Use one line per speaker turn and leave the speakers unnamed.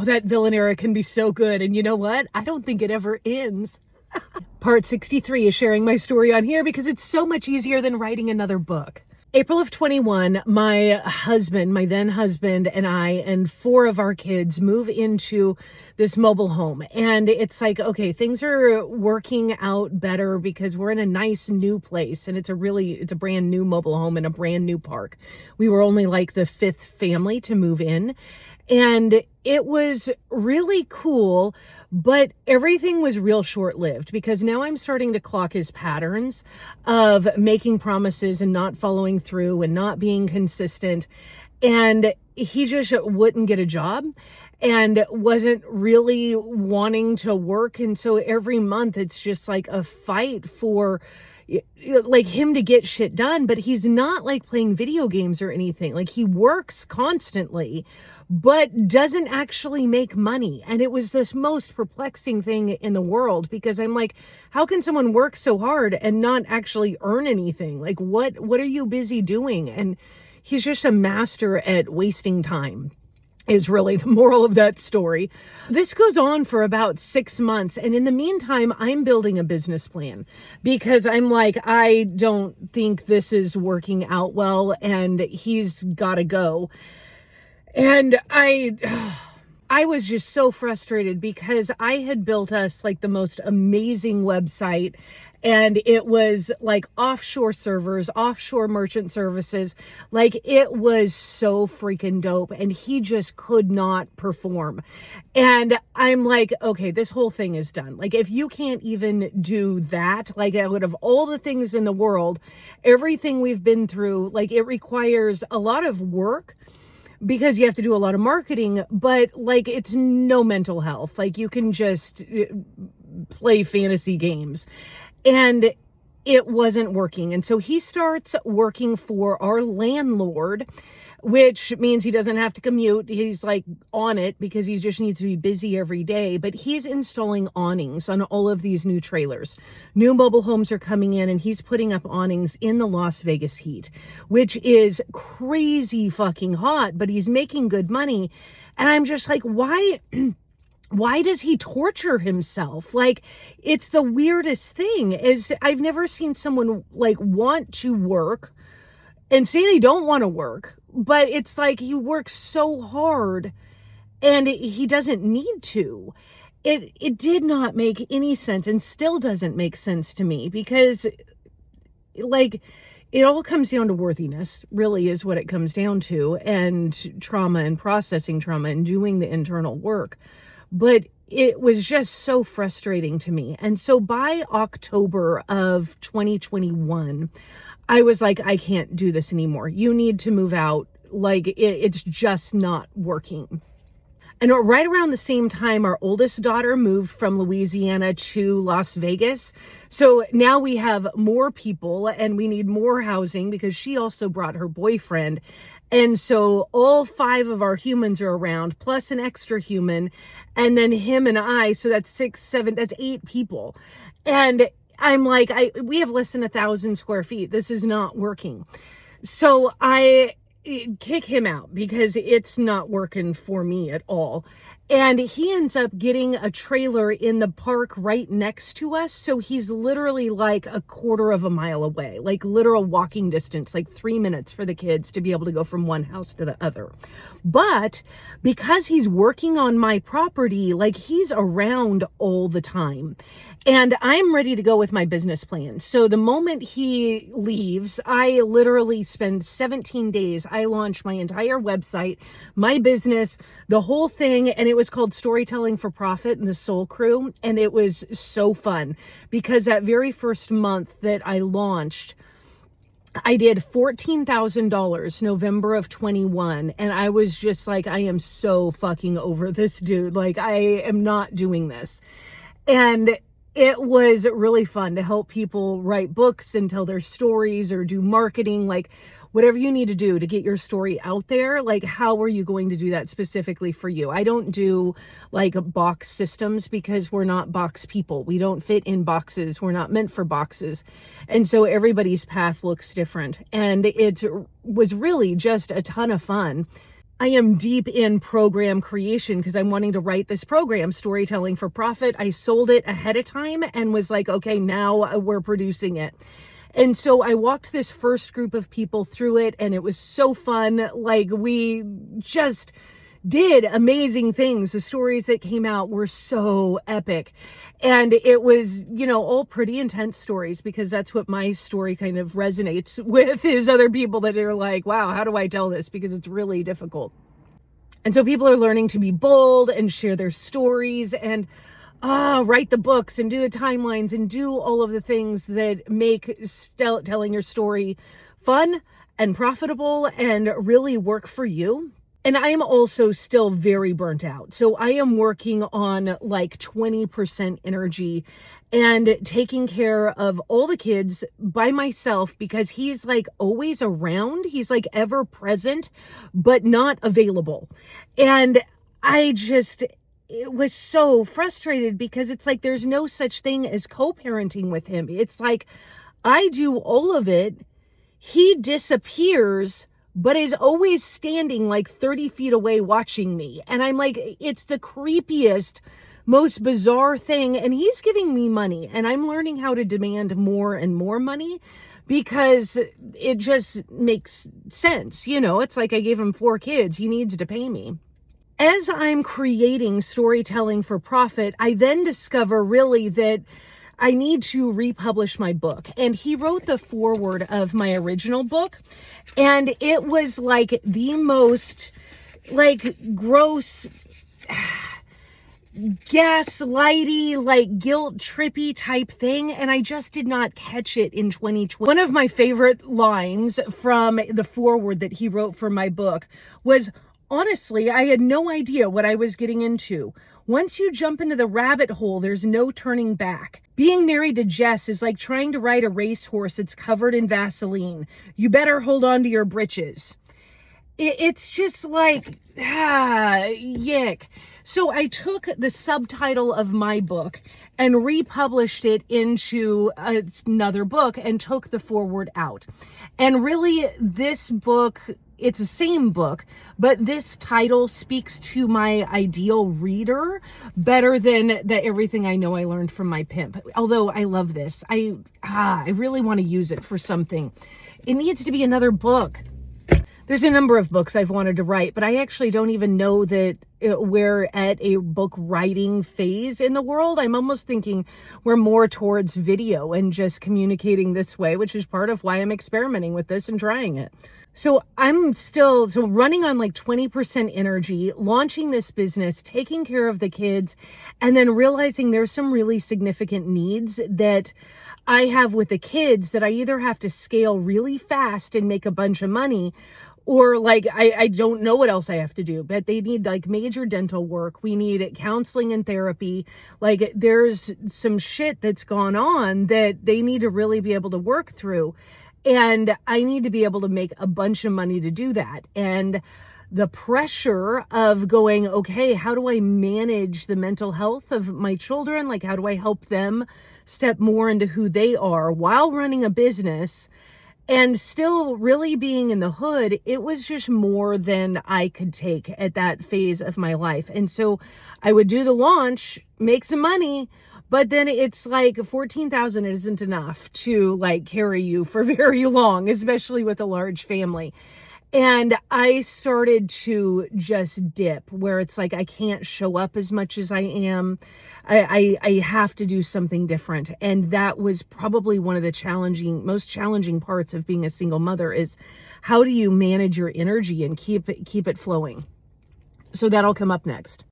Oh, that villain era can be so good. And you know what? I don't think it ever ends. Part 63 is sharing my story on here because it's so much easier than writing another book. April of 21, my then husband, and I and 4 of our kids move into this mobile home. And it's like, okay, things are working out better because we're in a nice new place. And it's a brand new mobile home in a brand new park. We were only like the 5th family to move in. And it was really cool, but everything was real short-lived because now I'm starting to clock his patterns of making promises and not following through and not being consistent. And he just wouldn't get a job and wasn't really wanting to work. And so every month it's just like a fight for like him to get shit done, but he's not like playing video games or anything. Like he works constantly, but doesn't actually make money. And it was this most perplexing thing in the world because I'm like, how can someone work so hard and not actually earn anything? Like what are you busy doing? And he's just a master at wasting time, is really the moral of that story. This goes on for about 6 months. And in the meantime, I'm building a business plan because I'm like, I don't think this is working out well and he's got to go. And I was just so frustrated because I had built us like the most amazing website, and it was like offshore servers, offshore merchant services. Like it was so freaking dope, and he just could not perform. And I'm like, okay, this whole thing is done. Like if you can't even do that, like out of all the things in the world, everything we've been through, like it requires a lot of work because you have to do a lot of marketing, but like it's no mental health. Like you can just play fantasy games. And it wasn't working. And so he starts working for our landlord, which means he doesn't have to commute. He's like on it because he just needs to be busy every day. But he's installing awnings on all of these new trailers. New mobile homes are coming in and he's putting up awnings in the Las Vegas heat, which is crazy fucking hot, but he's making good money. And I'm just like, why does he torture himself? Like, it's the weirdest thing. Is I've never seen someone like want to work and say they don't want to work, but it's like he works so hard and he doesn't need to. It did not make any sense and still doesn't make sense to me because like it all comes down to worthiness, really is what it comes down to, and trauma and processing trauma and doing the internal work. But it was just so frustrating to me. And so by October of 2021, I was like, I can't do this anymore. You need to move out. Like it's just not working. And right around the same time, our oldest daughter moved from Louisiana to Las Vegas. So now we have more people and we need more housing because she also brought her boyfriend. And so all 5 of our humans are around, plus an extra human, and then him and I. So that's 6, 7, that's 8 people. And I'm like, we have less than 1,000 square feet. This is not working. So I kick him out because it's not working for me at all. And he ends up getting a trailer in the park right next to us. So he's literally like a quarter of a mile away, like literal walking distance, like 3 minutes for the kids to be able to go from one house to the other. But because he's working on my property, like he's around all the time. And I'm ready to go with my business plan. So the moment he leaves, I literally spend 17 days. I launched my entire website, my business, the whole thing. And it was called Storytelling for Profit and the Soul Crew. And it was so fun because that very first month that I launched, I did $14,000 November of 21. And I was just like, I am so fucking over this dude. Like I am not doing this. And it was really fun to help people write books and tell their stories or do marketing, like whatever you need to do to get your story out there. Like, how are you going to do that specifically for you? I don't do like box systems because we're not box people. We don't fit in boxes. We're not meant for boxes. And so everybody's path looks different. And it was really just a ton of fun. I am deep in program creation because I'm wanting to write this program, Storytelling for Profit. I sold it ahead of time and was like, okay, now we're producing it. And so I walked this first group of people through it, and it was so fun. Like, we just did amazing things. The stories that came out were so epic. And it was, all pretty intense stories, because that's what my story kind of resonates with, is other people that are like, wow, how do I tell this? Because it's really difficult. And so people are learning to be bold and share their stories and write the books and do the timelines and do all of the things that make telling your story fun and profitable and really work for you. And I am also still very burnt out. So I am working on like 20% energy and taking care of all the kids by myself, because he's like always around. He's like ever present, but not available. And it was so frustrated, because it's like there's no such thing as co-parenting with him. It's like I do all of it. He disappears, but is always standing like 30 feet away watching me. And I'm like, it's the creepiest, most bizarre thing. And he's giving me money, and I'm learning how to demand more and more money, because it just makes sense. It's like I gave him 4 kids. He needs to pay me. As I'm creating Storytelling for Profit, I then discover really that I need to republish my book. And he wrote the foreword of my original book, and it was like the most like gross, gaslighty, like guilt trippy type thing. And I just did not catch it in 2020. One of my favorite lines from the foreword that he wrote for my book was, honestly, I had no idea what I was getting into. Once you jump into the rabbit hole, there's no turning back. Being married to Jess is like trying to ride a racehorse that's covered in Vaseline. You better hold on to your britches. It's just like, yick. So I took the subtitle of my book and republished it into another book and took the foreword out. And really, this book, it's the same book, but this title speaks to my ideal reader better than everything I know I learned from my pimp. Although I love this. I really want to use it for something. It needs to be another book. There's a number of books I've wanted to write, but I actually don't even know that we're at a book writing phase in the world. I'm almost thinking we're more towards video and just communicating this way, which is part of why I'm experimenting with this and trying it. So I'm still running on like 20% energy, launching this business, taking care of the kids, and then realizing there's some really significant needs that I have with the kids that I either have to scale really fast and make a bunch of money, or like, I don't know what else I have to do, but they need like major dental work. We need counseling and therapy. Like, there's some shit that's gone on that they need to really be able to work through. And I need to be able to make a bunch of money to do that. And the pressure of going, okay, how do I manage the mental health of my children? Like, how do I help them step more into who they are while running a business and still really being in the hood? It was just more than I could take at that phase of my life. And so I would do the launch, make some money, but then it's like 14,000 isn't enough to like carry you for very long, especially with a large family. And I started to just dip, where it's like I can't show up as much as I am. I have to do something different. And that was probably one of the most challenging parts of being a single mother, is how do you manage your energy and keep it flowing? So that'll come up next.